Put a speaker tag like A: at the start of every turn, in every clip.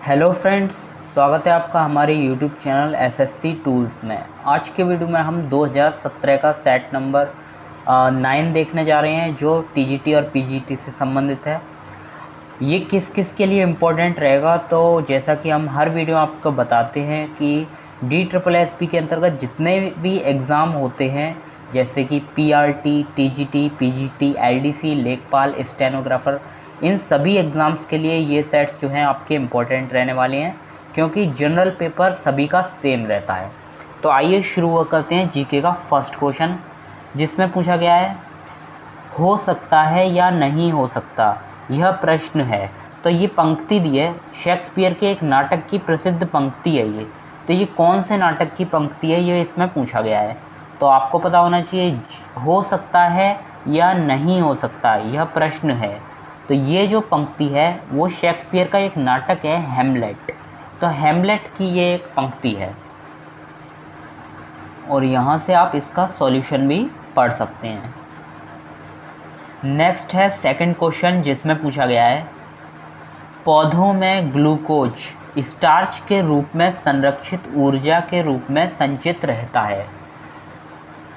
A: Hello friends, स्वागत है आपका हमारे यूट्यूब चैनल एसएससी टूल्स में। आज के वीडियो में हम 2017 का सेट नंबर 9 देखने जा रहे हैं जो टीजीटी और पीजीटी से संबंधित है। ये किस किस के लिए इम्पोर्टेंट रहेगा, तो जैसा कि हम हर वीडियो आपको बताते हैं कि DSSP के अंतर्गत जितने भी एग्ज़ाम होते हैं जैसे कि पीआरटी, टीजीटी, पीजीटी, एलडीसी, लेखपाल, स्टेनोग्राफर, इन सभी एग्ज़ाम्स के लिए ये सेट्स जो हैं आपके इम्पोर्टेंट रहने वाले हैं क्योंकि जनरल पेपर सभी का सेम रहता है। तो आइए शुरू करते हैं जीके का फर्स्ट क्वेश्चन, जिसमें पूछा गया है हो सकता है या नहीं हो सकता, यह प्रश्न है। तो ये पंक्ति दी है, शेक्सपियर के एक नाटक की प्रसिद्ध पंक्ति है ये। तो ये कौन से नाटक की पंक्ति है, ये इसमें पूछा गया है। तो आपको पता होना चाहिए हो सकता है या नहीं हो सकता, यह प्रश्न है। तो ये जो पंक्ति है वो शेक्सपियर का एक नाटक है हेमलेट। तो हेमलेट की ये एक पंक्ति है और यहाँ से आप इसका सॉल्यूशन भी पढ़ सकते हैं। नेक्स्ट है सेकंड क्वेश्चन, जिसमें पूछा गया है पौधों में ग्लूकोज स्टार्च के रूप में संरक्षित ऊर्जा के रूप में संचित रहता है।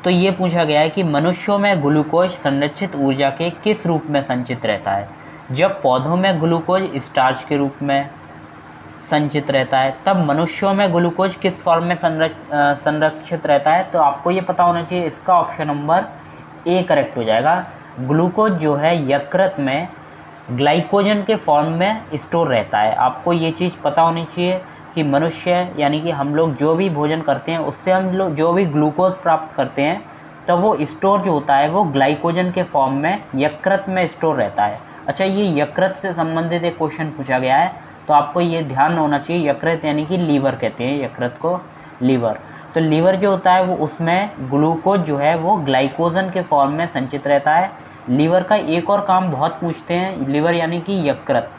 A: तो ये पूछा गया है कि मनुष्यों में ग्लूकोज संरक्षित ऊर्जा के किस रूप में संचित रहता है। जब पौधों में ग्लूकोज स्टार्च के रूप में संचित रहता है, तब मनुष्यों में ग्लूकोज किस फॉर्म में संरक्षित रहता है। तो आपको ये पता होना चाहिए, इसका ऑप्शन नंबर ए करेक्ट हो जाएगा। ग्लूकोज जो है यकृत में ग्लाइकोजन के फॉर्म में स्टोर रहता है। आपको ये चीज़ पता होनी चाहिए कि मनुष्य यानी कि हम लोग जो भी भोजन करते हैं उससे हम लोग जो भी ग्लूकोज प्राप्त करते हैं, तो वो स्टोर जो होता है वो ग्लाइकोजन के फॉर्म में यकृत में स्टोर रहता है। अच्छा, ये यकृत से संबंधित एक क्वेश्चन पूछा गया है, तो आपको ये ध्यान होना चाहिए। यकृत यानी कि लीवर कहते हैं यकृत को, लीवर। तो लीवर जो होता है वो उसमें ग्लूकोज जो है वो ग्लाइकोजन के फॉर्म में संचित रहता है। लीवर का एक और काम बहुत पूछते हैं, लीवर यानी कि यकृत।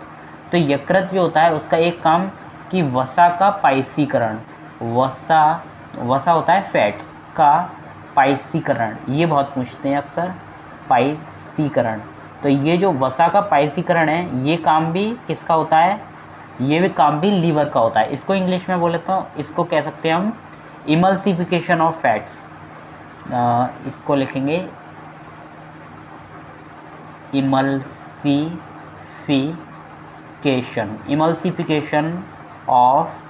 A: तो यकृत जो होता है उसका एक काम कि वसा का पाइसीकरण, वसा होता है फैट्स का पाइसीकरण, ये बहुत पूछते हैं अक्सर, पाइसीकरण। तो ये जो वसा का पाइसीकरण है ये काम भी किसका होता है, ये भी काम भी लीवर का होता है। इसको इंग्लिश में बोले तो इसको कह सकते हैं हम इमल्सिफिकेशन ऑफ फैट्स। इसको लिखेंगे इमल्सिफिकेशन ऑफ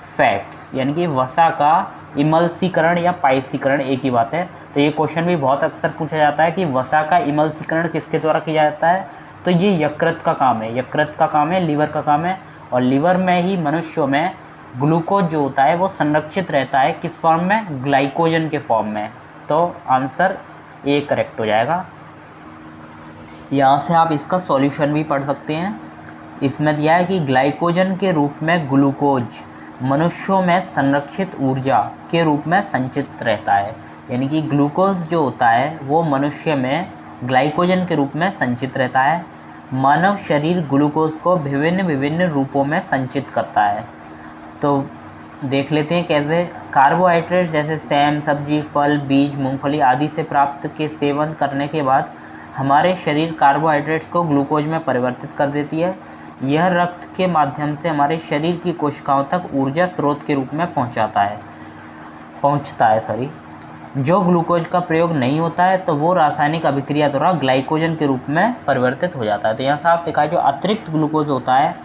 A: फैट्स, यानी कि वसा का इमल्सीकरण या पाइसीकरण एक ही बात है। तो ये क्वेश्चन भी बहुत अक्सर पूछा जाता है कि वसा का इमल्सीकरण किसके द्वारा किया जाता है। तो ये यकृत का काम है, यकृत का काम है, लीवर का काम है। और लीवर में ही मनुष्यों में ग्लूकोज जो होता है वो संरक्षित रहता है, किस फॉर्म में, ग्लाइकोजन के फॉर्म में। तो आंसर ए करेक्ट हो जाएगा। यहाँ से आप इसका सॉल्यूशन भी पढ़ सकते हैं। इसमें दिया है कि ग्लाइकोजन के रूप में ग्लूकोज मनुष्यों में संरक्षित ऊर्जा के रूप में संचित रहता है। यानी कि ग्लूकोज जो होता है वो मनुष्य में ग्लाइकोजन के रूप में संचित रहता है। मानव शरीर ग्लूकोज को विभिन्न विभिन्न रूपों में संचित करता है। तो देख लेते हैं कैसे। कार्बोहाइड्रेट जैसे सैम, सब्जी, फल, बीज, मूंगफली आदि से प्राप्त के सेवन करने के बाद हमारे शरीर कार्बोहाइड्रेट्स को ग्लूकोज में परिवर्तित कर देती है। यह रक्त के माध्यम से हमारे शरीर की कोशिकाओं तक ऊर्जा स्रोत के रूप में पहुंचता है। जो ग्लूकोज का प्रयोग नहीं होता है तो वो रासायनिक अभिक्रिया द्वारा ग्लाइकोजन के रूप में परिवर्तित हो जाता है। तो यहाँ साफ लिखा है जो अतिरिक्त ग्लूकोज होता है,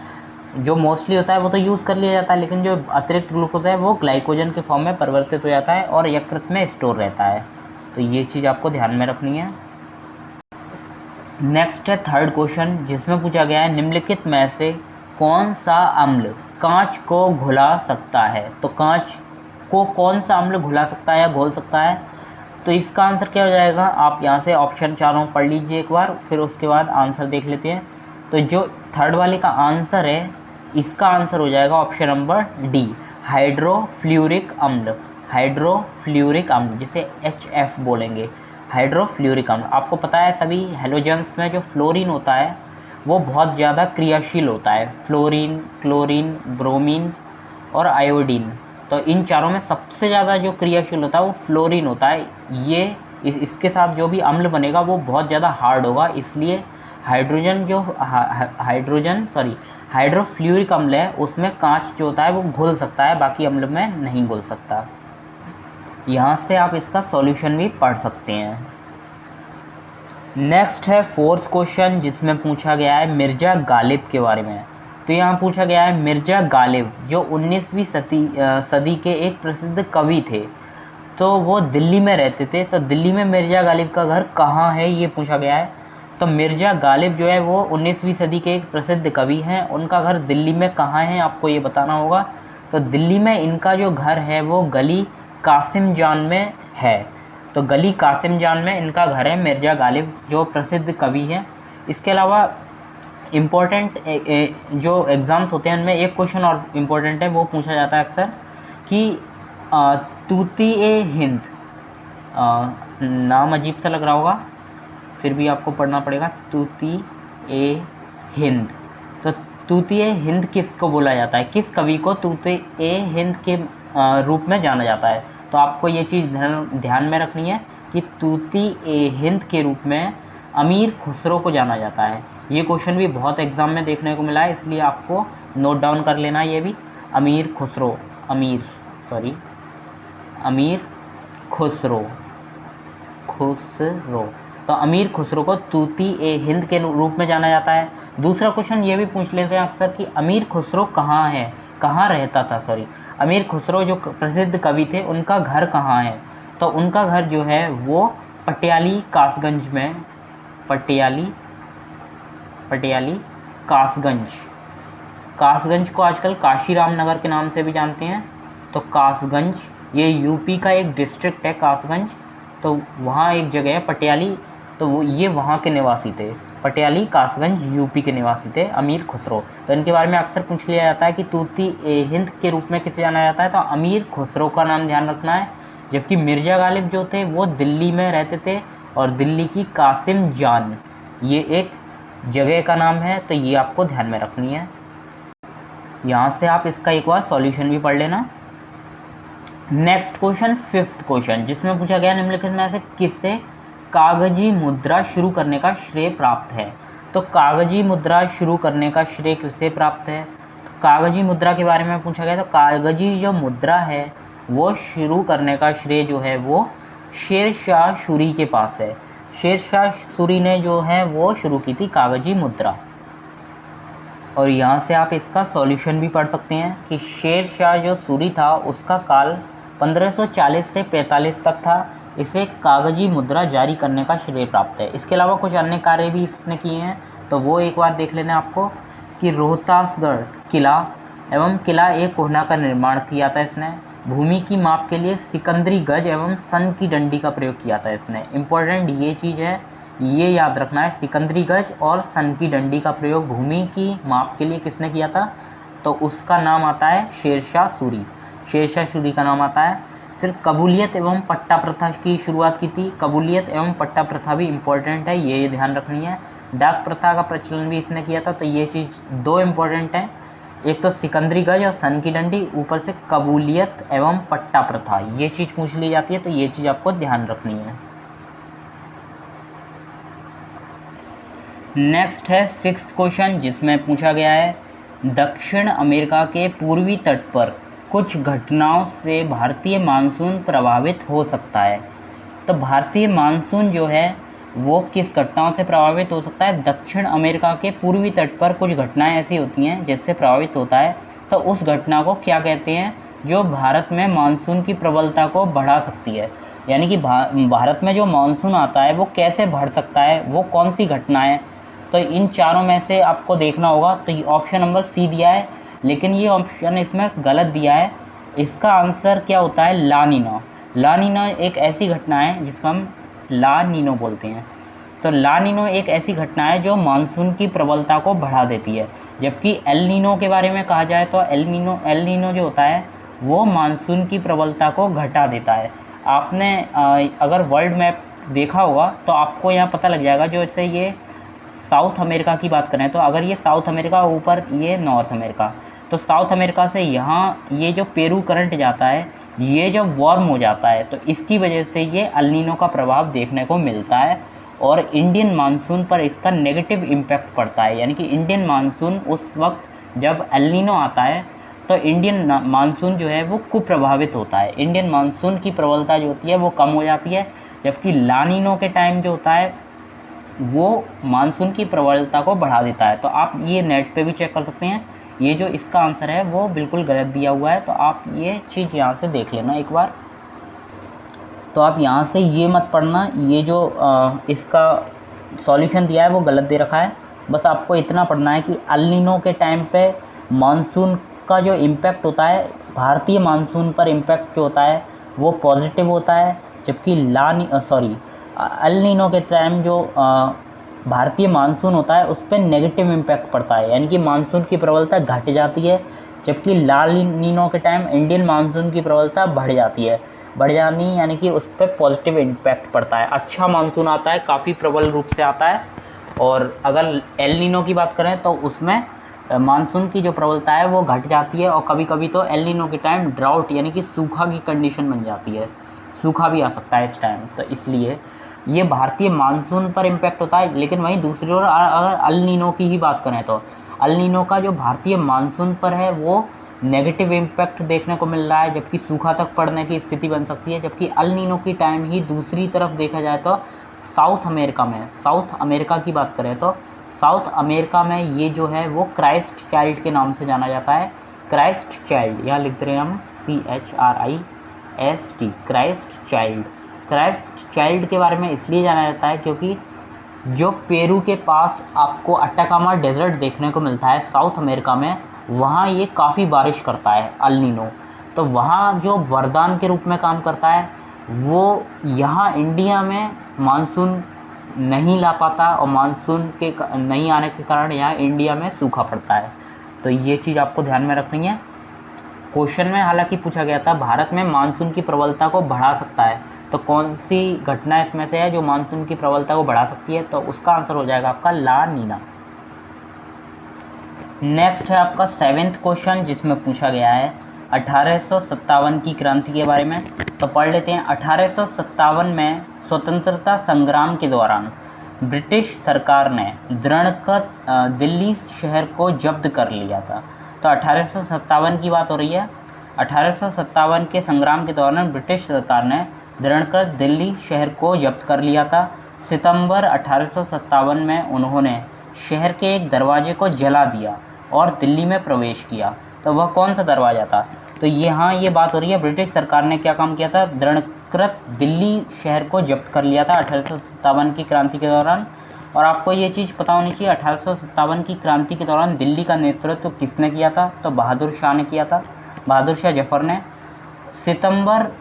A: जो मोस्टली होता है वो तो यूज़ कर लिया जाता है, लेकिन जो अतिरिक्त ग्लूकोज है वो ग्लाइकोजन के फॉर्म में परिवर्तित हो जाता है और यकृत में स्टोर रहता है। तो ये चीज़ आपको ध्यान में रखनी है। नेक्स्ट है थर्ड क्वेश्चन, जिसमें पूछा गया है निम्नलिखित में से कौन सा अम्ल कांच को घुला सकता है। तो कांच को कौन सा अम्ल घुला सकता है या घोल सकता है। तो इसका आंसर क्या हो जाएगा, आप यहाँ से ऑप्शन चारों पढ़ लीजिए एक बार, फिर उसके बाद आंसर देख लेते हैं। तो जो थर्ड वाले का आंसर है, इसका आंसर हो जाएगा ऑप्शन नंबर डी, हाइड्रोफ्लूरिक अम्ल। हाइड्रोफ्लूरिक अम्ल जिसे HF बोलेंगे, हाइड्रोफ्लूरिक अम्ल। आपको पता है सभी हेलोजेंस में जो फ्लोरीन होता है वो बहुत ज़्यादा क्रियाशील होता है। फ्लोरीन, क्लोरीन, ब्रोमीन और आयोडीन, तो इन चारों में सबसे ज़्यादा जो क्रियाशील होता है वो फ्लोरीन होता है। ये इसके साथ जो भी अम्ल बनेगा वो बहुत ज़्यादा हार्ड होगा, इसलिए हाइड्रोफ्लूरिक अम्ल है उसमें कांच जो होता है वो घुल सकता है, बाकी अम्ल में नहीं घुल सकता। यहाँ से आप इसका सॉल्यूशन भी पढ़ सकते हैं। नेक्स्ट है फोर्थ क्वेश्चन, जिसमें पूछा गया है मिर्ज़ा गालिब के बारे में। तो यहाँ पूछा गया है मिर्ज़ा गालिब जो 19वीं सदी के एक प्रसिद्ध कवि थे, तो वो दिल्ली में रहते थे। तो दिल्ली में मिर्ज़ा गालिब का घर कहाँ है ये पूछा गया है। तो मिर्ज़ा गालिब जो है वो 19वीं सदी के एक प्रसिद्ध कवि हैं, उनका घर दिल्ली में कहाँ है आपको ये बताना होगा। तो दिल्ली में इनका जो घर है वो गली कासिम जान में है। तो गली कासिम जान में इनका घर है, मिर्ज़ा गालिब जो प्रसिद्ध कवि हैं। इसके अलावा इम्पोर्टेंट जो एग्ज़ाम्स होते हैं उनमें एक क्वेश्चन और इम्पोर्टेंट है, वो पूछा जाता है अक्सर कि तूती ए हिंद, नाम अजीब सा लग रहा होगा, फिर भी आपको पढ़ना पड़ेगा, तूती ए हिंद। तो तूती ए हिंद किसको बोला जाता है, किस कवि को तूती ए हिंद के रूप में जाना जाता है। तो आपको ये चीज़ ध्यान में रखनी है कि तूती ए हिंद के रूप में अमीर खुसरो को जाना जाता है। ये क्वेश्चन भी बहुत एग्ज़ाम में देखने को मिला है, इसलिए आपको नोट डाउन कर लेना ये भी। अमीर खुसरो तो अमीर खुसरो को तूती ए हिंद के रूप में जाना जाता है। दूसरा क्वेश्चन ये भी पूछ लेते हैं अक्सर कि अमीर खुसरो कहाँ रहता था। अमीर खुसरो जो प्रसिद्ध कवि थे उनका घर कहाँ है। तो उनका घर जो है वो पटियाली कासगंज में, पटियाली कासगंज को आजकल काशीराम नगर के नाम से भी जानते हैं। तो कासगंज ये यूपी का एक डिस्ट्रिक्ट है कासगंज, तो वहाँ एक जगह है पटियाली, तो वो ये वहाँ के निवासी थे। पटियाली कासगंज यूपी के निवासी थे अमीर खुसरो। तो इनके बारे में अक्सर पूछ लिया जाता है कि तूती ए हिंद के रूप में किसे जाना जाता है, तो अमीर खुसरो का नाम ध्यान रखना है। जबकि मिर्ज़ा गालिब जो थे वो दिल्ली में रहते थे, और दिल्ली की कासिम जान ये एक जगह का नाम है, तो ये आपको ध्यान में रखनी है। यहाँ से आप इसका एक बार सॉल्यूशन भी पढ़ लेना। नेक्स्ट क्वेश्चन, फिफ्थ क्वेश्चन, जिसमें पूछा गया निम्नलिखित में से किससे कागजी मुद्रा शुरू करने का श्रेय प्राप्त है। तो कागजी मुद्रा शुरू करने का श्रेय किससे प्राप्त है। तो कागजी मुद्रा के बारे में पूछा गया, तो कागजी जो मुद्रा है वो शुरू करने का श्रेय जो है वो शेरशाह सूरी के पास है। शेरशाह सूरी ने जो है वो शुरू की थी कागजी मुद्रा। और यहाँ से आप इसका सॉल्यूशन भी पढ़ सकते हैं कि शेरशाह जो सूरी था उसका काल 1540 से 45 तक था। इसे कागजी मुद्रा जारी करने का श्रेय प्राप्त है। इसके अलावा कुछ अन्य कार्य भी इसने किए हैं, तो वो एक बार देख लेना आपको कि रोहतासगढ़ किला एवं किला ए कोहना का निर्माण किया था इसने। भूमि की माप के लिए सिकंदरी गज एवं सन की डंडी का प्रयोग किया था इसने। इम्पोर्टेंट ये चीज़ है, ये याद रखना है, सिकंदरी गज और सन की डंडी का प्रयोग भूमि की माप के लिए किसने किया था, तो उसका नाम आता है शेरशाह सूरी। शेरशाह सूरी का नाम आता है। फिर कबूलियत एवं पट्टा प्रथा की शुरुआत की थी। कबूलियत एवं पट्टा प्रथा भी इम्पोर्टेंट है, ये ध्यान रखनी है। डाक प्रथा का प्रचलन भी इसने किया था। तो ये चीज़ दो इम्पोर्टेंट है, एक तो सिकंदरी गज और सन की डंडी, ऊपर से कबूलियत एवं पट्टा प्रथा, ये चीज़ पूछ ली जाती है, तो ये चीज़ आपको ध्यान रखनी है। नेक्स्ट है सिक्स्थ क्वेश्चन, जिसमें पूछा गया है दक्षिण अमेरिका के पूर्वी तट पर कुछ घटनाओं से भारतीय मानसून प्रभावित हो सकता है। तो भारतीय मानसून जो है वो किस घटनाओं से प्रभावित हो सकता है। दक्षिण अमेरिका के पूर्वी तट पर कुछ घटनाएं ऐसी होती हैं जिससे प्रभावित होता है, तो उस घटना को क्या कहते हैं जो भारत में मानसून की प्रबलता को बढ़ा सकती है। यानी कि भारत में जो मानसून आता है वो कैसे बढ़ सकता है, वो कौन सी घटना है। तो इन चारों में से आपको देखना होगा। तो ऑप्शन नंबर सी दिया है, लेकिन ये ऑप्शन इसमें गलत दिया है। इसका आंसर क्या होता है, ला नीना। ला नीना एक ऐसी घटना है जिसको हम ला नीनो बोलते हैं। तो ला नीनो एक ऐसी घटना है जो मानसून की प्रबलता को बढ़ा देती है। जबकि एल नीनो के बारे में कहा जाए तो एल नीनो जो होता है वो मानसून की प्रबलता को घटा देता है। आपने अगर वर्ल्ड मैप देखा होगा तो आपको यहाँ पता लग जाएगा, जो जैसे ये साउथ अमेरिका की बात करें तो अगर ये साउथ अमेरिका ऊपर ये नॉर्थ अमेरिका, तो साउथ अमेरिका से यहाँ ये जो पेरू करंट जाता है ये जब वार्म हो जाता है तो इसकी वजह से ये अल नीनो का प्रभाव देखने को मिलता है। और इंडियन मानसून पर इसका नेगेटिव इम्पैक्ट पड़ता है। यानी कि इंडियन मानसून उस वक्त जब एल नीनो आता है तो इंडियन मानसून जो है वो कुप्रभावित होता है, इंडियन मानसून की प्रबलता जो होती है वो कम हो जाती है, जबकि ला नीनो के टाइम जो होता है वो मानसून की प्रबलता को बढ़ा देता है। तो आप ये नेट पे भी चेक कर सकते हैं, ये जो इसका आंसर है वो बिल्कुल गलत दिया हुआ है, तो आप ये चीज़ यहाँ से देख लेना एक बार। तो आप यहाँ से ये मत पढ़ना, ये जो इसका सॉल्यूशन दिया है वो गलत दे रखा है। बस आपको इतना पढ़ना है कि एल नीनो के टाइम पे मानसून का जो इम्पैक्ट होता है, भारतीय मानसून पर इम्पैक्ट जो होता है वो पॉजिटिव होता है, जबकि एल नीनो के टाइम जो भारतीय मानसून होता है उस पर नेगेटिव इम्पैक्ट पड़ता है, यानी कि मानसून की प्रबलता घट जाती है, जबकि ला नीनो के टाइम इंडियन मानसून की प्रबलता बढ़ जाती है। बढ़ जानी यानी कि उस पर पॉजिटिव इम्पैक्ट पड़ता है, अच्छा मानसून आता है, काफ़ी प्रबल रूप से आता है। और अगर एल नीनो की बात करें तो उसमें मानसून की जो प्रबलता है वो घट जाती है, और कभी कभी तो एल नीनो के टाइम ड्राउट यानी कि सूखा की कंडीशन बन जाती है, सूखा भी आ सकता है इस टाइम। तो इसलिए ये भारतीय मानसून पर इम्पैक्ट होता है। लेकिन वहीं दूसरी ओर अगर एल नीनो की ही बात करें तो एल नीनो का जो भारतीय मानसून पर है वो नेगेटिव इम्पैक्ट देखने को मिल रहा है, जबकि सूखा तक पड़ने की स्थिति बन सकती है। जबकि एल नीनो की टाइम ही दूसरी तरफ देखा जाए तो साउथ अमेरिका की बात करें तो साउथ अमेरिका में ये जो है वो क्राइस्ट चाइल्ड के नाम से जाना जाता है। क्राइस्ट चाइल्ड यहाँ लिख दे रहे हैं हम CHRIST, क्राइस्ट चाइल्ड के बारे में इसलिए जाना जाता है क्योंकि जो पेरू के पास आपको अट्टाकामा डेजर्ट देखने को मिलता है साउथ अमेरिका में, वहाँ ये काफ़ी बारिश करता है एल नीनो। तो वहाँ जो वरदान के रूप में काम करता है, वो यहाँ इंडिया में मानसून नहीं ला पाता, और मानसून के नहीं आने के कारण यहाँ इंडिया में सूखा पड़ता है। तो ये चीज़ आपको ध्यान में रखनी है। क्वेश्चन में हालांकि पूछा गया था भारत में मानसून की प्रबलता को बढ़ा सकता है, तो कौन सी घटना इसमें से है जो मानसून की प्रबलता को बढ़ा सकती है, तो उसका आंसर हो जाएगा आपका ला नीना। नेक्स्ट है आपका 7th क्वेश्चन, जिसमें पूछा गया है 1857 की क्रांति के बारे में। तो पढ़ लेते हैं। 1857 में स्वतंत्रता संग्राम के दौरान ब्रिटिश सरकार ने दृढ़कर दिल्ली शहर को जब्त कर लिया था। तो 1857 की बात हो रही है। 1857 के संग्राम के दौरान ब्रिटिश सरकार ने दृढ़कर दिल्ली शहर को जब्त कर लिया था। सितंबर 1857 में उन्होंने शहर के एक दरवाजे को जला दिया और दिल्ली में प्रवेश किया। तो वह कौन सा दरवाज़ा था? तो यहाँ ये बात हो रही है ब्रिटिश सरकार ने क्या काम किया था, दृढ़कृत दिल्ली शहर को जब्त कर लिया था 1857 की क्रांति के दौरान। और आपको ये चीज़ पता होनी चाहिए 1857 की क्रांति के दौरान दिल्ली का नेतृत्व किसने किया था, तो बहादुर शाह ने किया था, बहादुर शाह जफर ने। सितंबर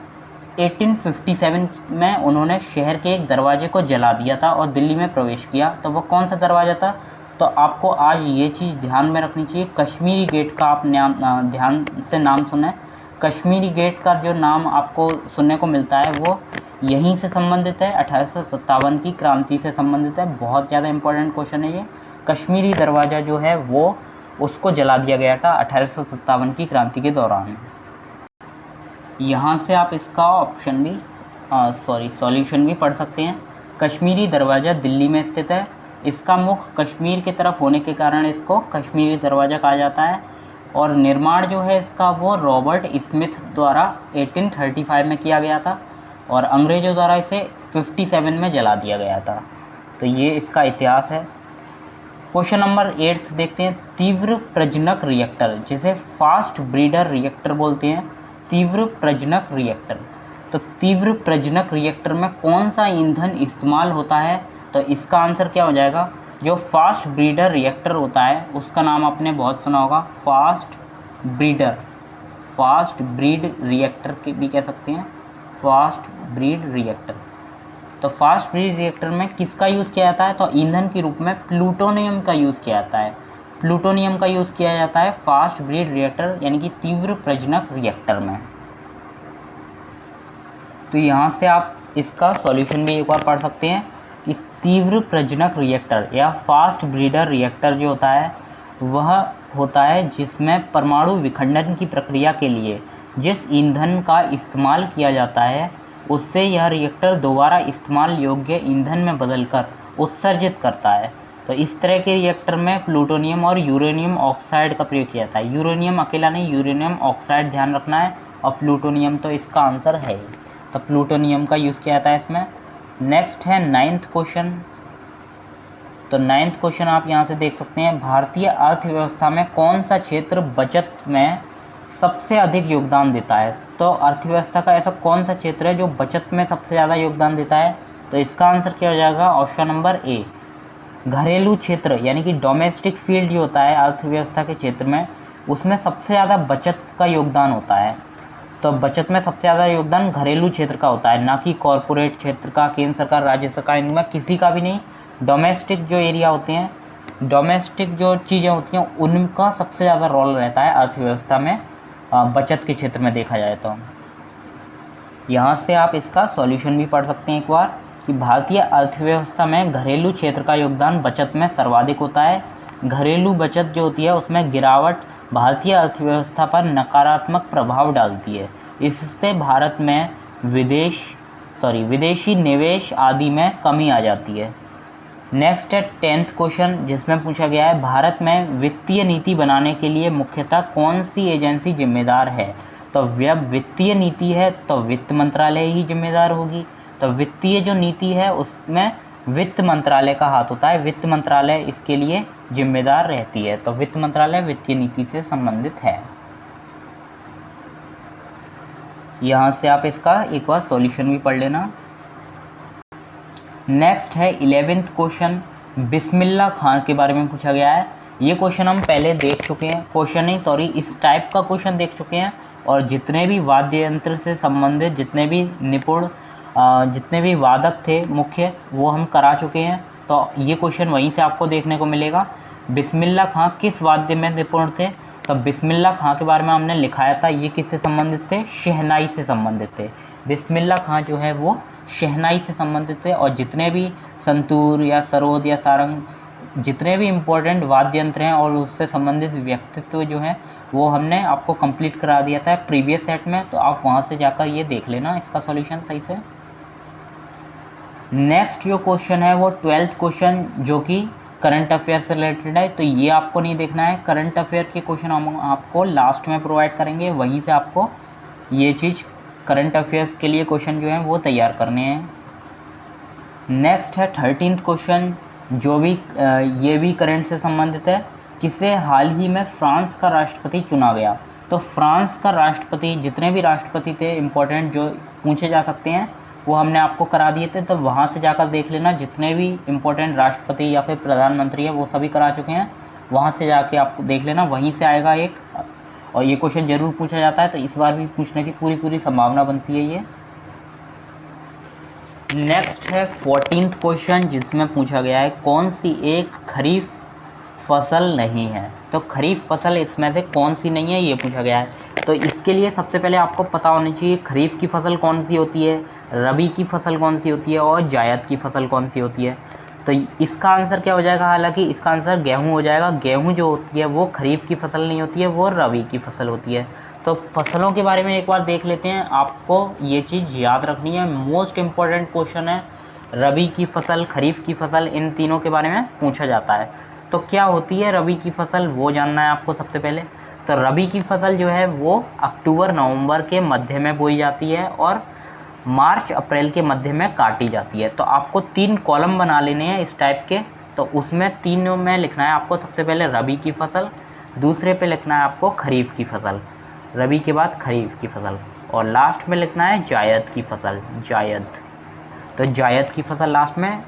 A: 1857 में उन्होंने शहर के एक दरवाजे को जला दिया था और दिल्ली में प्रवेश किया। तो वो कौन सा दरवाज़ा था? तो आपको आज ये चीज़ ध्यान में रखनी चाहिए, कश्मीरी गेट का आप ध्यान से नाम सुने। कश्मीरी गेट का जो नाम आपको सुनने को मिलता है वो यहीं से संबंधित है, 1857 की क्रांति से संबंधित है। बहुत ज़्यादा इंपॉर्टेंट क्वेश्चन है ये। कश्मीरी दरवाज़ा जो है वो उसको जला दिया गया था 1857 की क्रांति के दौरान। यहाँ से आप इसका ऑप्शन भी सॉल्यूशन भी पढ़ सकते हैं। कश्मीरी दरवाज़ा दिल्ली में स्थित है, इसका मुख कश्मीर की तरफ होने के कारण इसको कश्मीरी दरवाज़ा कहा जाता है। और निर्माण जो है इसका वो रॉबर्ट स्मिथ द्वारा 1835 में किया गया था और अंग्रेज़ों द्वारा इसे 57 में जला दिया गया था। तो ये इसका इतिहास है। क्वेश्चन नंबर 8 देखते हैं। तीव्र प्रजनक रिएक्टर, जिसे फास्ट ब्रीडर रिएक्टर बोलते हैं, तीव्र प्रजनक रिएक्टर। तो तीव्र प्रजनक रिएक्टर में कौन सा ईंधन इस्तेमाल होता है? तो इसका आंसर क्या हो जाएगा? जो फास्ट ब्रीडर रिएक्टर होता है उसका नाम आपने बहुत सुना होगा, फास्ट ब्रीड रिएक्टर भी कह सकते हैं, फास्ट ब्रीड रिएक्टर। तो फास्ट ब्रीड रिएक्टर में किसका यूज़ किया जाता है? तो ईंधन के रूप में प्लूटोनियम का यूज़ किया जाता है, प्लूटोनियम का यूज़ किया जाता है फास्ट ब्रीड रिएक्टर यानी कि तीव्र प्रजनक रिएक्टर में। तो यहाँ से आप इसका सॉल्यूशन भी एक बार पढ़ सकते हैं कि तीव्र प्रजनक रिएक्टर या फास्ट ब्रीडर रिएक्टर जो होता है वह होता है जिसमें परमाणु विखंडन की प्रक्रिया के लिए जिस ईंधन का इस्तेमाल किया जाता है उससे यह रिएक्टर दोबारा इस्तेमाल योग्य ईंधन में बदलकर उत्सर्जित करता है। तो इस तरह के रिएक्टर में प्लूटोनियम और यूरेनियम ऑक्साइड का प्रयोग किया जाता है। यूरेनियम अकेला नहीं, यूरेनियम ऑक्साइड ध्यान रखना है, और प्लूटोनियम तो इसका आंसर है ही। तो प्लूटोनियम का यूज़ किया जाता है इसमें। नेक्स्ट है 9th क्वेश्चन। तो 9th क्वेश्चन आप यहाँ से देख सकते हैं, भारतीय अर्थव्यवस्था में कौन सा क्षेत्र बचत में सबसे अधिक योगदान देता है। तो अर्थव्यवस्था का ऐसा कौन सा क्षेत्र है जो बचत में सबसे ज़्यादा योगदान देता है। तो इसका आंसर क्या हो जाएगा, ऑप्शन नंबर ए, घरेलू क्षेत्र, यानी कि डोमेस्टिक फील्ड जो होता है अर्थव्यवस्था के क्षेत्र में, उसमें सबसे ज़्यादा बचत का योगदान होता है। तो बचत में सबसे ज़्यादा योगदान घरेलू क्षेत्र का होता है, ना कि कॉरपोरेट क्षेत्र का, केंद्र सरकार, राज्य सरकार, इनमें किसी का भी नहीं। डोमेस्टिक जो एरिया होते हैं, डोमेस्टिक जो चीज़ें होती हैं, उनका सबसे ज़्यादा रोल रहता है अर्थव्यवस्था में बचत के क्षेत्र में देखा जाए तो। यहाँ से आप इसका सॉल्यूशन भी पढ़ सकते हैं एक बार, कि भारतीय अर्थव्यवस्था में घरेलू क्षेत्र का योगदान बचत में सर्वाधिक होता है। घरेलू बचत जो होती है उसमें गिरावट भारतीय अर्थव्यवस्था पर नकारात्मक प्रभाव डालती है। इससे भारत में विदेशी निवेश आदि में कमी आ जाती है। नेक्स्ट है 10th क्वेश्चन, जिसमें पूछा गया है, भारत में वित्तीय नीति बनाने के लिए मुख्यतः कौन सी एजेंसी जिम्मेदार है। तो जब वित्तीय नीति है तो वित्त मंत्रालय ही जिम्मेदार होगी। तो वित्तीय जो नीति है उसमें वित्त मंत्रालय का हाथ होता है, वित्त मंत्रालय इसके लिए जिम्मेदार रहती है। तो वित्त मंत्रालय वित्तीय नीति से संबंधित है। यहाँ से आप इसका एक बार सॉल्यूशन भी पढ़ लेना। नेक्स्ट है 11th क्वेश्चन, बिस्मिल्लाह खान के बारे में पूछा गया है। ये क्वेश्चन हम पहले देख चुके हैं, इस टाइप का क्वेश्चन देख चुके हैं, और जितने भी वाद्य यंत्र से संबंधित जितने भी निपुण जितने भी वादक थे मुख्य, वो हम करा चुके हैं। तो ये क्वेश्चन वहीं से आपको देखने को मिलेगा। बिस्मिल्लाह खां किस वाद्य में निपुण थे। तो बिस्मिल्लाह खां के बारे में हमने लिखाया था, ये किससे संबंधित थे, शहनाई से संबंधित थे। बिस्मिल्लाह खां जो है वो शहनाई से संबंधित थे, और जितने भी संतूर या सरोद या सारंग, जितने भी इम्पोर्टेंट वाद्य यंत्र हैं और उससे संबंधित व्यक्तित्व जो हैं, वो हमने आपको कंप्लीट करा दिया था प्रीवियस सेट में। तो आप वहाँ से जाकर ये देख लेना इसका सॉल्यूशन सही से। नेक्स्ट जो क्वेश्चन है वो 12th क्वेश्चन, जो कि करंट अफेयर से रिलेटेड है। तो ये आपको नहीं देखना है, करंट अफेयर के क्वेश्चन हम आपको लास्ट में प्रोवाइड करेंगे, वहीं से आपको ये चीज़ करंट अफेयर्स के लिए क्वेश्चन जो हैं वो तैयार करने हैं। नेक्स्ट है 13th क्वेश्चन, जो भी ये भी करंट से संबंधित है। किसे हाल ही में फ्रांस का राष्ट्रपति चुना गया। तो फ्रांस का राष्ट्रपति, जितने भी राष्ट्रपति थे इम्पोर्टेंट जो पूछे जा सकते हैं, वो हमने आपको करा दिए थे। तो वहाँ से जाकर देख लेना, जितने भी इम्पोर्टेंट राष्ट्रपति या फिर प्रधानमंत्री है वो सभी करा चुके हैं। वहाँ से जाके आपको देख लेना, वहीं से आएगा एक, और ये क्वेश्चन ज़रूर पूछा जाता है, तो इस बार भी पूछने की पूरी संभावना बनती है ये। नेक्स्ट है 14th क्वेश्चन, जिसमें पूछा गया है, कौन सी एक खरीफ फसल नहीं है। तो खरीफ फसल इसमें से कौन सी नहीं है, ये पूछा गया है। तो इसके लिए सबसे पहले आपको पता होना चाहिए खरीफ की फसल कौन सी होती है, रबी की फसल कौन सी होती है, और जायद की फसल कौन सी होती है। तो इसका आंसर क्या हो जाएगा, हालांकि इसका आंसर गेहूं हो जाएगा। गेहूं जो होती है वो खरीफ की फसल नहीं होती है, वो रबी की फसल होती है। तो फसलों के बारे में एक बार देख लेते हैं, आपको ये चीज़ याद रखनी है, मोस्ट इम्पॉर्टेंट क्वेश्चन है। रबी की फसल, खरीफ की फसल, इन तीनों के बारे में पूछा जाता है। तो क्या होती है रबी की फसल, वो जानना है आपको सबसे पहले। तो रबी की फसल जो है वो अक्टूबर नवंबर के मध्य में बोई जाती है और मार्च अप्रैल के मध्य में काटी जाती है। तो आपको 3 कॉलम बना लेने हैं इस टाइप के। तो उसमें 3 में लिखना है आपको, सबसे पहले रबी की फसल, दूसरे पे लिखना है आपको खरीफ की फसल, रबी के बाद खरीफ की फसल, और लास्ट में लिखना है जायद की फसल, जायद। तो जायद की फसल लास्ट में।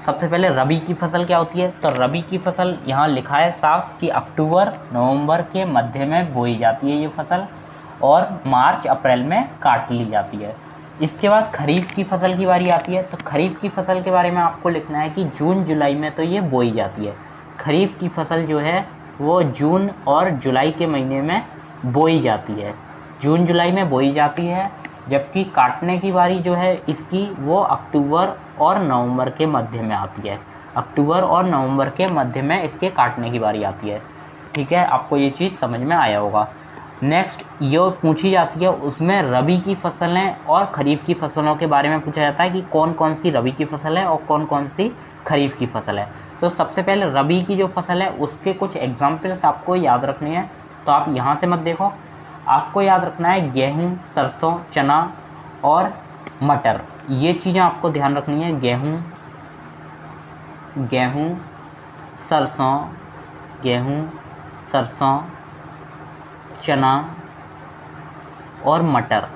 A: सबसे पहले रबी की फसल क्या होती है। तो रबी की फसल यहाँ लिखा है साफ कि अक्टूबर नवंबर के मध्य में बोई जाती है ये फसल, और मार्च अप्रैल में काट ली जाती है। इसके बाद खरीफ की फसल की बारी आती है। तो खरीफ की फसल के बारे में आपको लिखना है कि जून जुलाई में तो ये बोई जाती है। खरीफ की फसल जो है वो जून और जुलाई के महीने में बोई जाती है, जून जुलाई में बोई जाती है। जबकि काटने की बारी जो है इसकी, वो अक्टूबर और नवंबर के मध्य में आती है। अक्टूबर और नवंबर के मध्य में इसके काटने की बारी आती है। ठीक है, आपको ये चीज़ समझ में आया होगा। नेक्स्ट ये पूछी जाती है, उसमें रबी की फसलें और खरीफ की फसलों के बारे में पूछा जाता है कि कौन कौन सी रबी की फसल है और कौन कौन सी खरीफ की फसल है। तो सबसे पहले रबी की जो फसल है उसके कुछ एग्जाम्पल्स आपको याद रखने हैं। तो आप यहाँ से मत देखो, आपको याद रखना है गेहूँ, सरसों, चना और मटर। ये चीज़ें आपको ध्यान रखनी है। गेहूँ, सरसों, चना और मटर,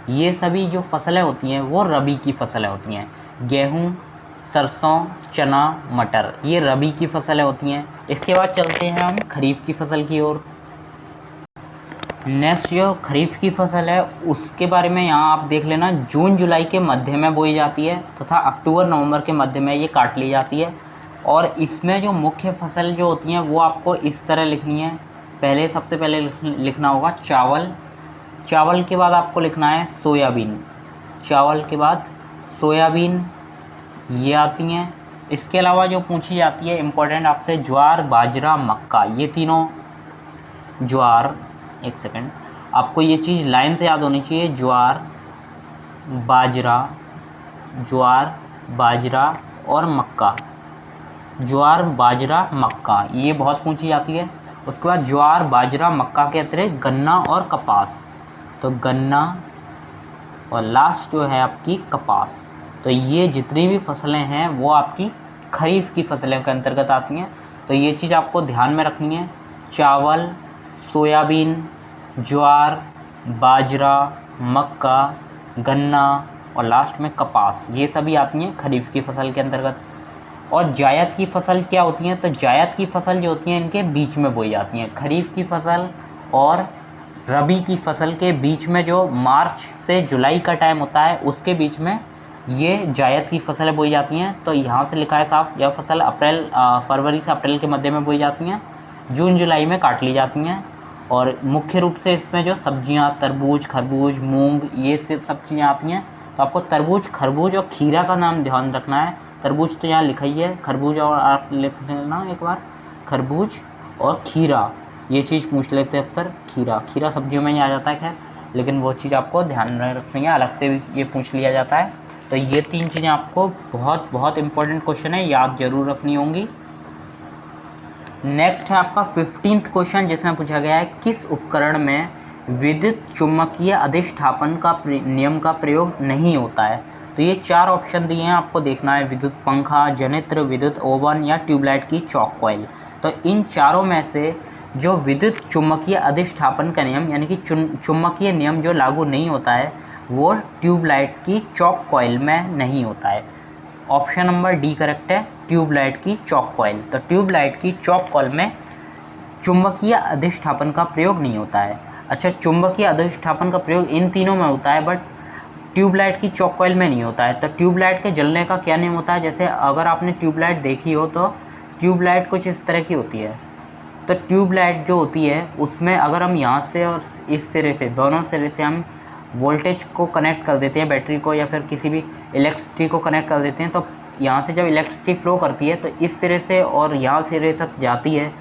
A: ये सभी जो फसलें होती हैं वो रबी की फसलें होती हैं। गेहूँ, सरसों, चना, मटर, ये रबी की फसलें होती हैं। इसके बाद चलते हैं हम खरीफ की फसल की ओर। नेक्स्ट जो खरीफ की फसल है उसके बारे में यहाँ आप देख लेना, जून जुलाई के मध्य में बोई जाती है तथा अक्टूबर नवंबर के मध्य में ये काट ली जाती है। और इसमें जो मुख्य फसल जो होती हैं वो आपको इस तरह लिखनी है। पहले सबसे पहले लिखना होगा चावल के बाद आपको लिखना है सोयाबीन, ये आती हैं। इसके अलावा जो पूछी जाती है इम्पोर्टेंट आपसे, ज्वार, बाजरा, मक्का, ये तीनों एक सेकंड, आपको ये चीज़ लाइन से याद होनी चाहिए। ज्वार, बाजरा और मक्का, ये बहुत पूछी जाती है। उसके बाद ज्वार, बाजरा, मक्का के अतिरिक्त गन्ना और कपास, तो गन्ना और लास्ट जो है आपकी कपास। तो ये जितनी भी फसलें हैं वो आपकी खरीफ की फसलों के अंतर्गत आती हैं। तो ये चीज़ आपको ध्यान में रखनी है। चावल, सोयाबीन, ज्वार, बाजरा, मक्का, गन्ना और लास्ट में कपास, ये सभी आती हैं खरीफ की फसल के अंतर्गत। और जायद की फसल क्या होती हैं? तो जायद की फसल जो होती हैं इनके बीच में बोई जाती हैं। खरीफ की फसल और रबी की फसल के बीच में जो मार्च से जुलाई का टाइम होता है उसके बीच में ये जायद की फसलें बोई जाती हैं। तो यहाँ से लिखा है साफ, यह फसल फरवरी से अप्रैल के मध्य में बोई जाती हैं, जून जुलाई में काट ली जाती हैं। और मुख्य रूप से इसमें जो सब्जियां, तरबूज, खरबूज, मूंग, ये सब चीज़ें आती हैं। तो आपको तरबूज, खरबूज और खीरा का नाम ध्यान रखना है। तरबूज तो यहाँ लिखा ही है, खरबूज और आप लिख लेना एक बार, खरबूज और खीरा, ये चीज़ पूछ लेते हैं अक्सर। खीरा सब्जियों में ही आ जाता है खैर, लेकिन वो चीज़ आपको ध्यान में रखनी है, अलग से भी ये पूछ लिया जाता है। तो ये तीन चीज़ें आपको बहुत इंपॉर्टेंट क्वेश्चन है, याद जरूर रखनी होंगी। नेक्स्ट है आपका 15th क्वेश्चन, जिसमें पूछा गया है किस उपकरण में विद्युत चुम्बकीय अधिष्ठापन का नियम का प्रयोग नहीं होता है। तो ये 4 ऑप्शन दिए हैं, आपको देखना है, विद्युत पंखा, जनित्र, विद्युत ओवन या ट्यूबलाइट की चॉक कॉइल। तो इन चारों में से जो विद्युत चुम्बकीय अधिष्ठापन का नियम यानी कि चुम्बकीय नियम जो लागू नहीं होता है वो ट्यूबलाइट की चॉक कॉइल में नहीं होता है। ऑप्शन नंबर डी करेक्ट है, ट्यूबलाइट की चॉक कॉइल। तो ट्यूबलाइट की चॉक कॉइल में चुंबकीय अधिष्ठापन का प्रयोग नहीं होता है। अच्छा, चुंबकीय अधिष्ठापन का प्रयोग इन तीनों में होता है बट ट्यूबलाइट की चॉक कॉइल में नहीं होता है। तो ट्यूबलाइट के जलने का क्या नियम होता है? जैसे अगर आपने ट्यूबलाइट देखी हो तो ट्यूबलाइट कुछ इस तरह की होती है। तो ट्यूबलाइट जो होती है उसमें अगर हम यहाँ से और इस सिरे से, दोनों सिरे से हम वोल्टेज को कनेक्ट कर देते हैं, बैटरी को या फिर किसी भी इलेक्ट्रिसिटी को कनेक्ट कर देते हैं, तो यहाँ से जब इलेक्ट्रिसिटी फ्लो करती है तो इस सिरे से और यहाँ सिरे तक जाती है।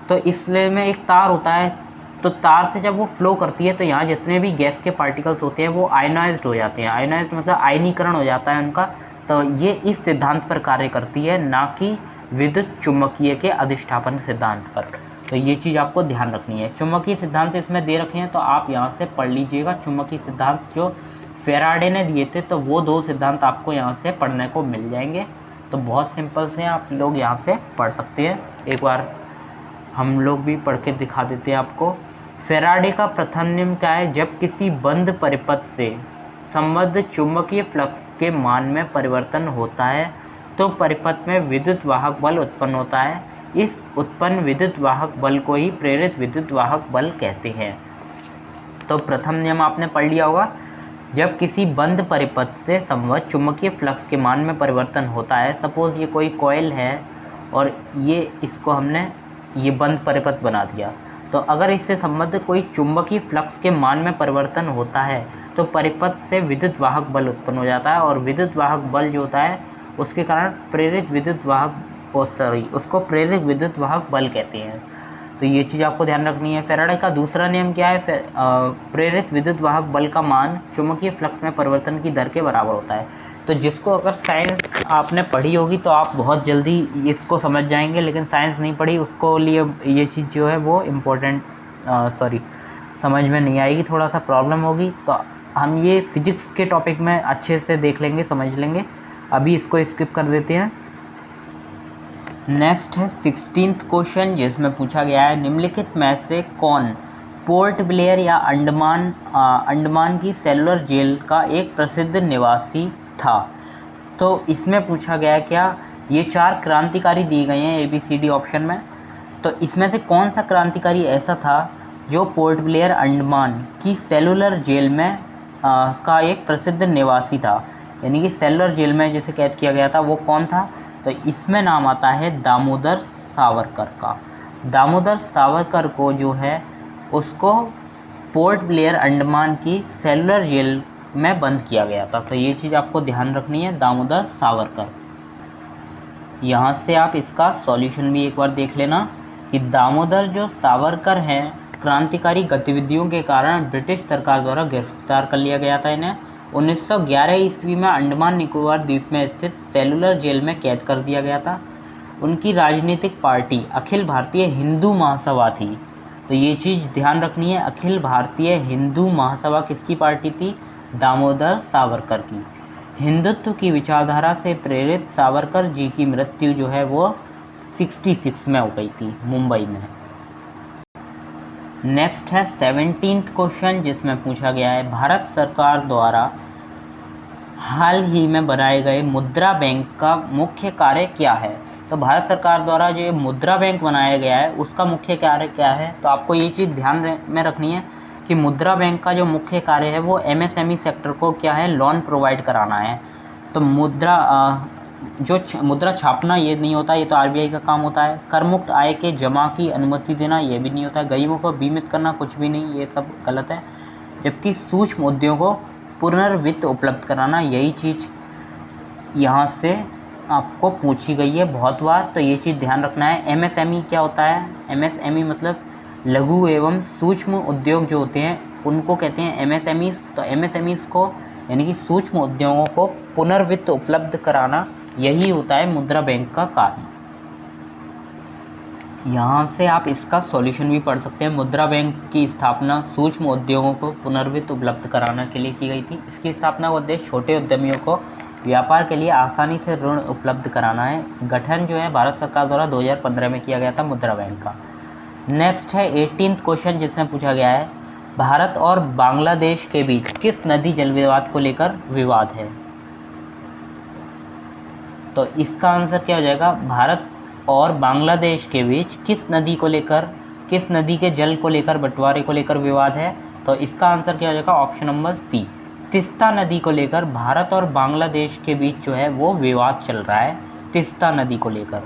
A: तो इसलिए में एक तार होता है, तो तार से जब वो फ्लो करती है तो यहाँ जितने भी गैस के पार्टिकल्स होते हैं वो आयनाइज्ड हो जाते हैं। आयनाइज्ड मतलब आयनीकरण हो जाता है उनका। तो ये इस सिद्धांत पर कार्य करती है, ना कि विद्युत चुम्बकीय के अधिष्ठापन सिद्धांत पर। तो ये चीज़ आपको ध्यान रखनी है। चुंबकीय सिद्धांत इसमें दे रखे हैं तो आप यहाँ से पढ़ लीजिएगा। चुंबकीय सिद्धांत जो फेराडे ने दिए थे तो वो 2 सिद्धांत आपको यहाँ से पढ़ने को मिल जाएंगे। तो बहुत सिंपल से आप लोग यहाँ से पढ़ सकते हैं। एक बार हम लोग भी पढ़ के दिखा देते हैं आपको। फेराडे का प्रथम नियम क्या है? जब किसी बंद परिपथ से संबद्ध चुंबकीय फ्लक्स के मान में परिवर्तन होता है तो परिपथ में विद्युत वाहक बल उत्पन्न होता है। इस उत्पन्न विद्युत वाहक बल को ही प्रेरित विद्युत वाहक बल कहते हैं। तो प्रथम नियम आपने पढ़ लिया होगा, जब किसी बंद परिपथ से संबद्ध चुंबकीय फ्लक्स के मान में परिवर्तन होता है। सपोज ये कोई कॉइल है और इसको हमने ये बंद परिपथ बना दिया, तो अगर इससे संबद्ध कोई चुंबकीय फ्लक्स के मान में परिवर्तन होता है तो परिपथ से विद्युत वाहक बल उत्पन्न हो जाता है। और विद्युत वाहक बल जो होता है उसके कारण प्रेरित विद्युत वाहक उसको प्रेरित विद्युत वाहक बल कहते हैं। तो ये चीज़ आपको ध्यान रखनी है। फैराडे का दूसरा नियम क्या है? प्रेरित विद्युत वाहक बल का मान चुंबकीय फ्लक्स में परिवर्तन की दर के बराबर होता है। तो जिसको अगर साइंस आपने पढ़ी होगी तो आप बहुत जल्दी इसको समझ जाएंगे, लेकिन साइंस नहीं पढ़ी उसको लिए ये चीज़ जो है वो इम्पोर्टेंट समझ में नहीं आएगी, थोड़ा सा प्रॉब्लम होगी। तो हम ये फिजिक्स के टॉपिक में अच्छे से देख लेंगे, समझ लेंगे। अभी इसको स्किप कर देते हैं। नेक्स्ट है 16th क्वेश्चन, जिसमें पूछा गया है निम्नलिखित में से कौन पोर्ट ब्लेयर या अंडमान की सेलुलर जेल का एक प्रसिद्ध निवासी था। तो इसमें पूछा गया है क्या, ये 4 क्रांतिकारी दिए गए हैं ABCD ऑप्शन में। तो इसमें से कौन सा क्रांतिकारी ऐसा था जो पोर्ट ब्लेयर अंडमान की सेलुलर जेल में का एक प्रसिद्ध निवासी था, यानी कि सेलुलर जेल में जिसे कैद किया गया था वो कौन था? तो इसमें नाम आता है दामोदर सावरकर का। दामोदर सावरकर को जो है उसको पोर्ट ब्लेयर अंडमान की सेलुलर जेल में बंद किया गया था। तो ये चीज़ आपको ध्यान रखनी है, दामोदर सावरकर। यहाँ से आप इसका सॉल्यूशन भी एक बार देख लेना कि दामोदर जो सावरकर हैं, क्रांतिकारी गतिविधियों के कारण ब्रिटिश सरकार द्वारा गिरफ्तार कर लिया गया था इन्हें। 1911 ईस्वी में अंडमान निकोबार द्वीप में स्थित सेलुलर जेल में कैद कर दिया गया था। उनकी राजनीतिक पार्टी अखिल भारतीय हिंदू महासभा थी। तो ये चीज़ ध्यान रखनी है, अखिल भारतीय हिंदू महासभा किसकी पार्टी थी? दामोदर सावरकर की। हिंदुत्व की विचारधारा से प्रेरित सावरकर जी की मृत्यु जो है वो 66 में हो गई थी, मुंबई में। नेक्स्ट है 17th क्वेश्चन, जिसमें पूछा गया है भारत सरकार द्वारा हाल ही में बनाए गए मुद्रा बैंक का मुख्य कार्य क्या है। तो भारत सरकार द्वारा जो मुद्रा बैंक बनाया गया है उसका मुख्य कार्य क्या है? तो आपको ये चीज़ ध्यान में रखनी है कि मुद्रा बैंक का जो मुख्य कार्य है वो MSME सेक्टर को क्या है, लोन प्रोवाइड कराना है। तो मुद्रा छापना ये नहीं होता, ये तो RBI का काम होता है। कर मुक्त आय के जमा की अनुमति देना ये भी नहीं होता है। गरीबों को बीमित करना कुछ भी नहीं, ये सब गलत है। जबकि सूक्ष्म उद्योगों को पुनर्वित्त उपलब्ध कराना, यही चीज़ यहाँ से आपको पूछी गई है बहुत बार। तो ये चीज़ ध्यान रखना है। MSME क्या होता है? MSME मतलब लघु एवं सूक्ष्म उद्योग जो होते हैं उनको कहते हैं MSMEs। तो MSMEs को यानी कि सूक्ष्म उद्योगों को पुनर्वित्त उपलब्ध कराना, यही होता है मुद्रा बैंक का कार्य। यहाँ से आप इसका सॉल्यूशन भी पढ़ सकते हैं। मुद्रा बैंक की स्थापना सूक्ष्म उद्योगों को पुनर्वित्त उपलब्ध कराने के लिए की गई थी। इसकी स्थापना का उद्देश्य छोटे उद्यमियों को व्यापार के लिए आसानी से ऋण उपलब्ध कराना है। गठन जो है भारत सरकार द्वारा 2015 में किया गया था मुद्रा बैंक का। नेक्स्ट है 18th क्वेश्चन, जिसमें पूछा गया है भारत और बांग्लादेश के बीच किस नदी जल विवाद को लेकर विवाद है। तो इसका आंसर क्या हो जाएगा? भारत और बांग्लादेश के बीच किस नदी के जल को लेकर, बंटवारे को लेकर विवाद है। तो इसका आंसर क्या हो जाएगा? ऑप्शन नंबर सी, तीस्ता नदी को लेकर भारत और बांग्लादेश के बीच जो है वो विवाद चल रहा है, तीस्ता नदी को लेकर।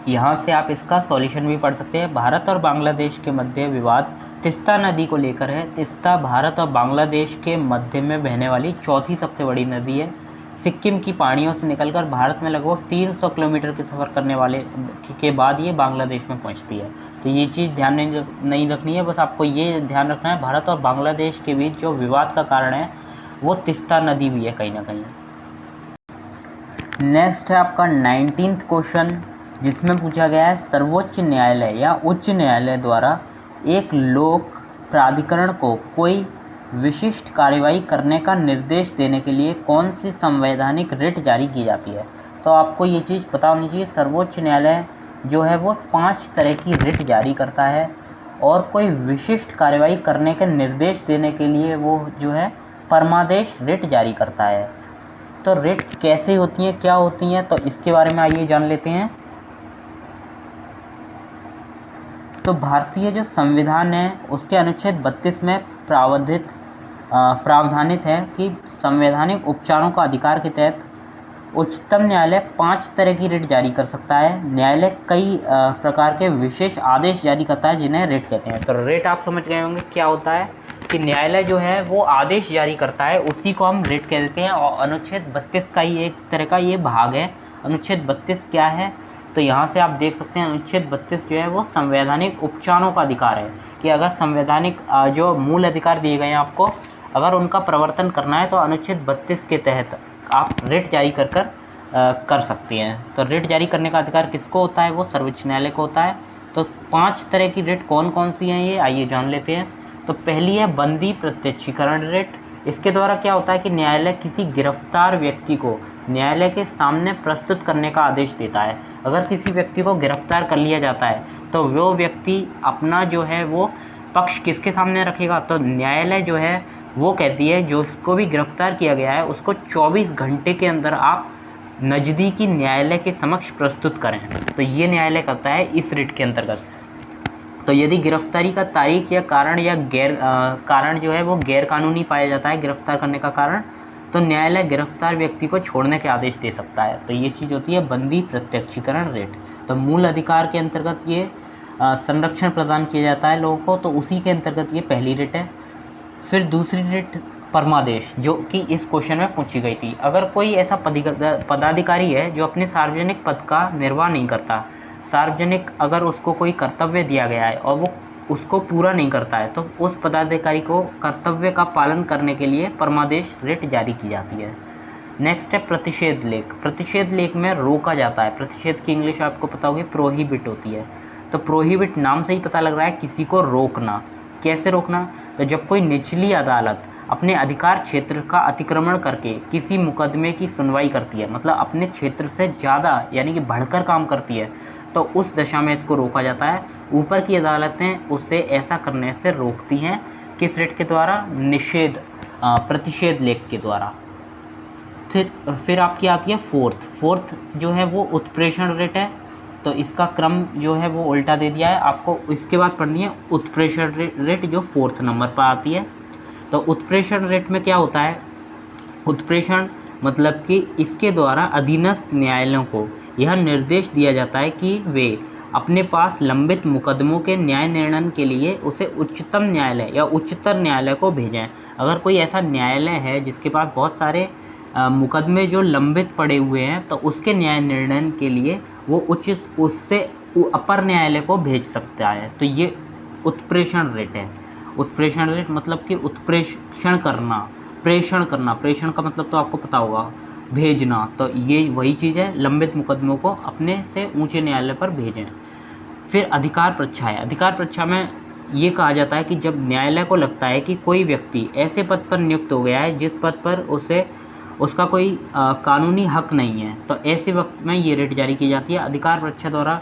A: यहाँ से आप इसका सॉल्यूशन भी पढ़ सकते हैं। भारत और बांग्लादेश के मध्य विवाद तीस्ता नदी को लेकर है। तीस्ता भारत और बांग्लादेश के मध्य में बहने वाली चौथी सबसे बड़ी नदी है। सिक्किम की पहाड़ियों से निकलकर भारत में लगभग 300 किलोमीटर के सफ़र करने वाले के बाद ये बांग्लादेश में पहुंचती है। तो ये चीज़ ध्यान नहीं रखनी है, बस आपको ये ध्यान रखना है भारत और बांग्लादेश के बीच जो विवाद का कारण है वो तीस्ता नदी भी है कहीं ना कहीं। नेक्स्ट है आपका 19th क्वेश्चन, जिसमें पूछा गया है सर्वोच्च न्यायालय या उच्च न्यायालय द्वारा एक लोक प्राधिकरण को कोई विशिष्ट कार्रवाई करने का निर्देश देने के लिए कौन सी संवैधानिक रिट जारी की जाती है। तो आपको ये चीज़ पता होनी चाहिए, सर्वोच्च न्यायालय जो है वो 5 तरह की रिट जारी करता है और कोई विशिष्ट कार्रवाई करने के निर्देश देने के लिए वो जो है परमादेश रिट जारी करता है। तो रिट कैसे होती हैं, क्या होती हैं, तो इसके बारे में आइए जान लेते हैं। तो भारतीय जो संविधान है उसके अनुच्छेद 32 में प्रावधानित है कि संवैधानिक उपचारों का अधिकार के तहत उच्चतम न्यायालय 5 तरह की रिट जारी कर सकता है। न्यायालय कई प्रकार के विशेष आदेश जारी करता है जिन्हें रिट कहते हैं। तो रिट आप समझ गए होंगे क्या होता है कि न्यायालय जो है वो आदेश जारी करता है, उसी को हम रिट कहते हैं। और अनुच्छेद 32 का ही एक तरह का ये भाग है। अनुच्छेद 32 क्या है तो यहाँ से आप देख सकते हैं अनुच्छेद 32 जो है वो संवैधानिक उपचारों का अधिकार है, कि अगर संवैधानिक जो मूल अधिकार दिए गए हैं आपको, अगर उनका प्रवर्तन करना है तो अनुच्छेद 32 के तहत आप रिट जारी कर सकती हैं। तो रिट जारी करने का अधिकार किसको होता है? वो सर्वोच्च न्यायालय को होता है। तो 5 तरह की रिट कौन कौन सी हैं ये आइए जान लेते हैं। तो पहली है बंदी प्रत्यक्षीकरण रिट। इसके द्वारा क्या होता है कि न्यायालय किसी गिरफ्तार व्यक्ति को न्यायालय के सामने प्रस्तुत करने का आदेश देता है। अगर किसी व्यक्ति को गिरफ्तार कर लिया जाता है तो वो व्यक्ति अपना जो है वो पक्ष किसके सामने रखेगा? तो न्यायालय जो है वो कहती है जो उसको भी गिरफ्तार किया गया है उसको 24 घंटे के अंदर आप नज़दीकी न्यायालय के समक्ष प्रस्तुत करें। तो ये न्यायालय करता है इस रिट के अंतर्गत। तो यदि गिरफ्तारी का तारीख या कारण जो है वो गैर कानूनी पाया जाता है, गिरफ्तार करने का कारण, तो न्यायालय गिरफ्तार व्यक्ति को छोड़ने के आदेश दे सकता है। तो ये चीज़ होती है बंदी प्रत्यक्षीकरण रिट। तो मूल अधिकार के अंतर्गत ये संरक्षण प्रदान किया जाता है लोगों को, तो उसी के अंतर्गत ये पहली रिट है। फिर दूसरी रिट परमादेश, जो कि इस क्वेश्चन में पूछी गई थी। अगर कोई ऐसा पदाधिकारी है जो अपने सार्वजनिक पद का निर्वाह नहीं करता, सार्वजनिक अगर उसको कोई कर्तव्य दिया गया है और वो उसको पूरा नहीं करता है, तो उस पदाधिकारी को कर्तव्य का पालन करने के लिए परमादेश रिट जारी की जाती है। नेक्स्ट है प्रतिषेध लेख। प्रतिषेध लेख में रोका जाता है। प्रतिषेध की इंग्लिश आपको पता होगी प्रोहिबिट होती है। तो प्रोहिबिट नाम से ही पता लग रहा है किसी को रोकना। कैसे रोकना? तो जब कोई निचली अदालत अपने अधिकार क्षेत्र का अतिक्रमण करके किसी मुकदमे की सुनवाई करती है, मतलब अपने क्षेत्र से ज़्यादा यानी कि बढ़कर काम करती है, तो उस दशा में इसको रोका जाता है। ऊपर की अदालतें उसे ऐसा करने से रोकती हैं। किस रिट के द्वारा? प्रतिषेध लेख के द्वारा। फिर आपकी आती है फोर्थ जो है वो उत्प्रेषण रिट है। तो इसका क्रम जो है वो उल्टा दे दिया है आपको। इसके बाद पढ़नी है उत्प्रेषण रिट जो 4th नंबर पर आती है। तो उत्प्रेषण रिट में क्या होता है? उत्प्रेषण मतलब कि इसके द्वारा अधीनस्थ न्यायालयों को यह निर्देश दिया जाता है कि वे अपने पास लंबित मुकदमों के न्याय निर्णय के लिए उसे उच्चतम न्यायालय या उच्चतर न्यायालय को भेजें। अगर कोई ऐसा न्यायालय है जिसके पास बहुत सारे मुकदमे जो लंबित पड़े हुए हैं, तो उसके न्याय निर्णय के लिए वो उससे अपर न्यायालय को भेज सकता है। तो ये उत्प्रेषण रिट है। उत्प्रेषण रिट मतलब कि उत्प्रेषण करना, प्रेषण करना। प्रेषण का मतलब तो आपको पता होगा, भेजना। तो ये वही चीज़ है, लंबित मुकदमों को अपने से ऊंचे न्यायालय पर भेजें। फिर अधिकार परीक्षा है। अधिकार परीक्षा में ये कहा जाता है कि जब न्यायालय को लगता है कि कोई व्यक्ति ऐसे पद पर नियुक्त हो गया है जिस पद पर उसका कोई कानूनी हक नहीं है, तो ऐसे वक्त में ये रिट जारी की जाती है। अधिकार परीक्षा द्वारा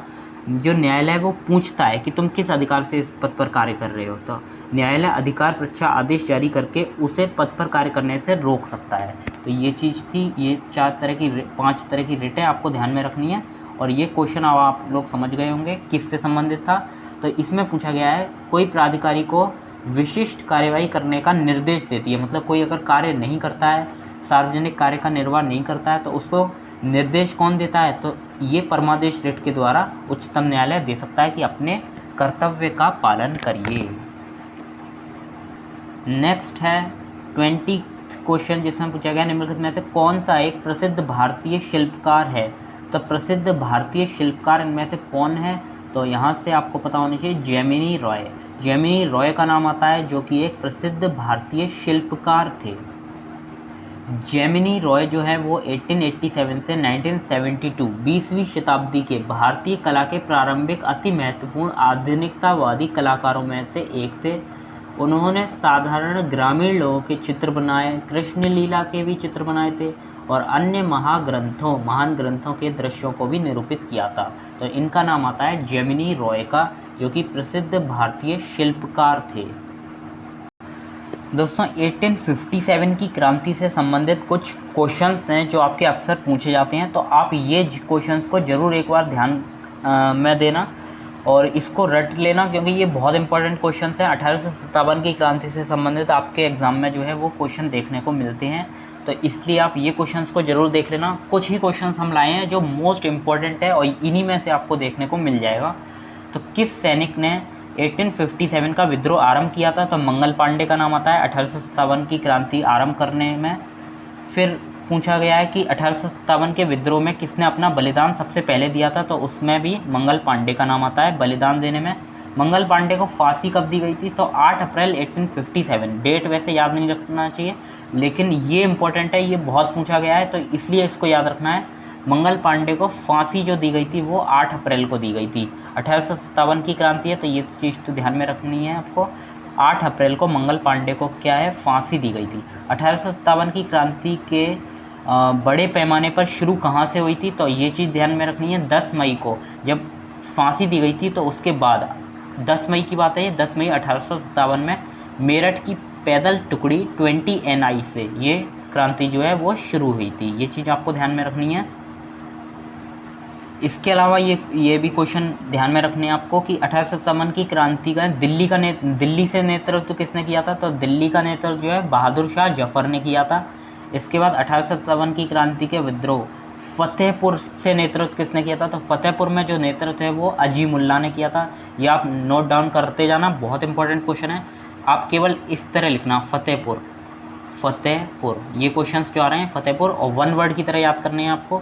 A: जो न्यायालय वो पूछता है कि तुम किस अधिकार से इस पद पर कार्य कर रहे हो, तो न्यायालय अधिकार परीक्षा आदेश जारी करके उसे पद पर कार्य करने से रोक सकता है। तो ये चीज़ थी। ये 5 तरह की रिटें आपको ध्यान में रखनी है। और ये क्वेश्चन अब आप लोग समझ गए होंगे किससे संबंधित था। तो इसमें पूछा गया है कोई प्राधिकारी को विशिष्ट कार्यवाही करने का निर्देश देती है, मतलब कोई अगर कार्य नहीं करता है, सार्वजनिक कार्य का निर्वाह नहीं करता है, तो उसको निर्देश कौन देता है? तो ये परमादेश रिट के द्वारा उच्चतम न्यायालय दे सकता है कि अपने कर्तव्य का पालन करिए। नेक्स्ट है 20 क्वेश्चन, जिसमें पूछा गया निम्नलिखित में से कौन सा एक प्रसिद्ध भारतीय शिल्पकार है? तो प्रसिद्ध भारतीय शिल्पकार इनमें से कौन है? तो यहाँ से आपको पता होना चाहिए जेमिनी रॉय। जेमिनी रॉय का नाम आता है, जो कि एक प्रसिद्ध भारतीय शिल्पकार थे। जेमिनी रॉय जो है वो 1887 से 1972 20वीं शताब्दी के भारतीय कला के प्रारंभिक अति महत्वपूर्ण आधुनिकतावादी कलाकारों में से एक थे। उन्होंने साधारण ग्रामीण लोगों के चित्र बनाए, कृष्ण लीला के भी चित्र बनाए थे और अन्य महान ग्रंथों के दृश्यों को भी निरूपित किया था। तो इनका नाम आता है जेमिनी रॉय का, जो कि प्रसिद्ध भारतीय शिल्पकार थे। दोस्तों 1857 की क्रांति से संबंधित कुछ क्वेश्चंस हैं जो आपके अक्सर पूछे जाते हैं, तो आप ये क्वेश्चंस को ज़रूर एक बार ध्यान में देना और इसको रट लेना, क्योंकि ये बहुत इंपॉर्टेंट क्वेश्चंस हैं। 1857 की क्रांति से संबंधित आपके एग्ज़ाम में जो है वो क्वेश्चन देखने को मिलते हैं, तो इसलिए आप ये क्वेश्चंस को ज़रूर देख लेना। कुछ ही क्वेश्चंस हम लाए हैं जो मोस्ट इम्पॉर्टेंट है और इन्हीं में से आपको देखने को मिल जाएगा। तो किस सैनिक ने 1857 का विद्रोह आरंभ किया था? तो मंगल पांडे का नाम आता है 1857 की क्रांति आरंभ करने में। फिर पूछा गया है कि 1857 के विद्रोह में किसने अपना बलिदान सबसे पहले दिया था, तो उसमें भी मंगल पांडे का नाम आता है बलिदान देने में। मंगल पांडे को फांसी कब दी गई थी, तो 8 अप्रैल 1857। डेट वैसे याद नहीं रखना चाहिए, लेकिन ये इंपॉर्टेंट है, ये बहुत पूछा गया है, तो इसलिए इसको याद रखना है। मंगल पांडे को फांसी जो दी गई थी वो 8 अप्रैल को दी गई थी। 1857 की क्रांति है, तो ये चीज़ तो ध्यान में रखनी है आपको। 8 अप्रैल को मंगल पांडे को क्या है, फांसी दी गई थी। 1857 की क्रांति के बड़े पैमाने पर शुरू कहाँ से हुई थी, तो ये चीज़ ध्यान में रखनी है। 10 मई को जब फांसी दी गई थी, तो उसके बाद 10 मई की बात है ये, 10 मई 1857 में मेरठ की पैदल टुकड़ी 20 NI से ये क्रांति जो है वो शुरू हुई थी। ये चीज़ आपको ध्यान में रखनी है। इसके अलावा ये भी क्वेश्चन ध्यान में रखने हैं आपको कि 1857 की क्रांति का दिल्ली से नेतृत्व किसने किया था, तो दिल्ली का नेतृत्व जो है बहादुर शाह जफर ने किया था। इसके बाद 1857 की क्रांति के विद्रोह फतेहपुर से नेतृत्व किसने किया था, तो फतेहपुर में जो नेतृत्व है वो अजी मुल्ला ने किया था। ये आप नोट डाउन करते जाना, बहुत इंपॉर्टेंट क्वेश्चन है। आप केवल इस तरह लिखना फतेहपुर, फतेहपुर, ये क्वेश्चंस जो आ रहे हैं फतेहपुर, और 1 वर्ड की तरह याद करने हैं आपको।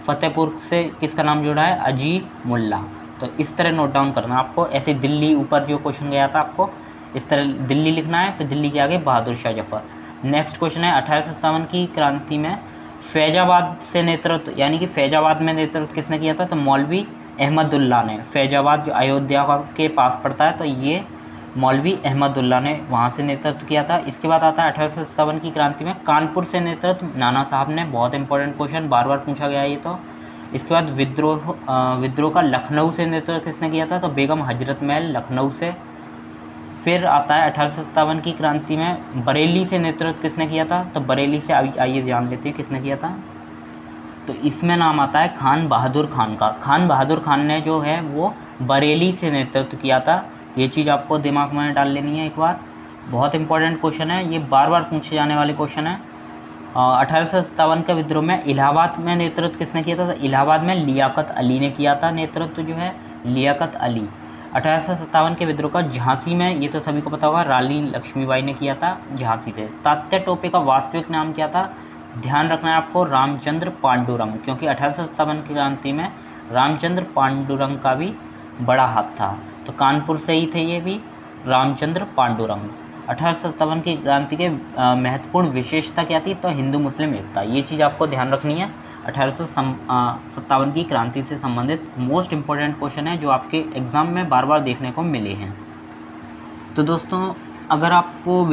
A: फतेहपुर से किसका नाम जुड़ा है, अजी मुल्ला। तो इस तरह नोट डाउन करना आपको। ऐसे दिल्ली ऊपर जो क्वेश्चन गया था आपको इस तरह दिल्ली लिखना है, फिर दिल्ली के आगे बहादुर शाह जफर। नेक्स्ट क्वेश्चन है 1857 की क्रांति में फैजाबाद से नेतृत्व, यानी कि फैजाबाद में नेतृत्व किसने किया था, तो मौलवी अहमदुल्ला ने। फैजाबाद जो अयोध्या के पास पड़ता है, तो ये मौलवी अहमदुल्ला ने वहाँ से नेतृत्व किया था। इसके बाद आता है 1857 की क्रांति में कानपुर से नेतृत्व नाना साहब ने। बहुत इंपॉर्टेंट क्वेश्चन, बार बार पूछा गया है ये तो। इसके बाद विद्रोह का लखनऊ से नेतृत्व किसने किया था, तो बेगम हजरत महल लखनऊ से। फिर आता है 1857 की क्रांति में बरेली से नेतृत्व किसने किया था, तो बरेली से आइए जान लेते हैं किसने किया था। तो इसमें नाम आता है खान बहादुर खान का। खान बहादुर खान ने जो है वो बरेली से नेतृत्व किया था। ये चीज़ आपको दिमाग में डाल लेनी है एक बार, बहुत इंपॉर्टेंट क्वेश्चन है, ये बार बार पूछे जाने वाले क्वेश्चन है। 1857 के विद्रोह में इलाहाबाद में नेतृत्व किसने किया था, तो इलाहाबाद में लियाकत अली ने किया था नेतृत्व जो है, लियाकत अली। 1857 के विद्रोह का झांसी में, ये तो सभी को पता होगा, रानी लक्ष्मीबाई ने किया था झांसी से। तात्या टोपे का वास्तविक नाम क्या था, ध्यान रखना है आपको, रामचंद्र पांडुरंग, क्योंकि 1857 की क्रांति में रामचंद्र पांडुरंग का भी बड़ा हाथ था। तो कानपुर से ही थे ये भी, रामचंद्र पांडुरंग। 1857 की क्रांति के महत्वपूर्ण विशेषता क्या थी, तो हिंदू मुस्लिम एकता। ये चीज़ आपको ध्यान रखनी है। 1857 की क्रांति से संबंधित मोस्ट इम्पोर्टेंट क्वेश्चन है जो आपके एग्ज़ाम में बार बार देखने को मिले हैं। तो दोस्तों, अगर आपको